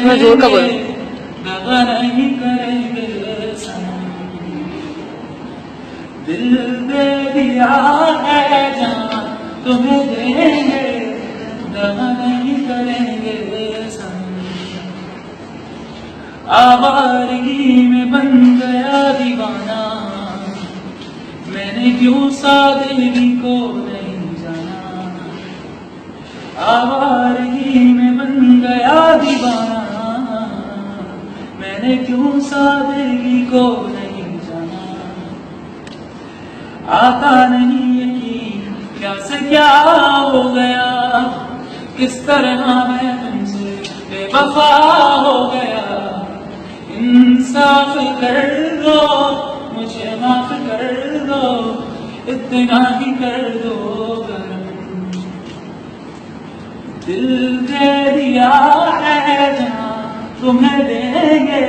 मैं जोर का बोल। दगा नहीं करेंगे सनम, दिल दे दिया है जान तुम्हें देंगे, दगा नहीं करेंगे सनम। आवारगी में बन गया दीवाना, मैंने क्यों सादगी को नहीं जाना। आवारगी में बन गया दीवाना, मैंने क्यों सादगी को नहीं जाना। आता नहीं यकीन क्या से क्या हो गया, किस तरह मैं तुमसे बेवफा हो गया। इंसाफ कर दो, मुझे माफ कर दो, इतना ही कर दो करम। दिल दे दिया है जहाँ तुम्हें देंगे,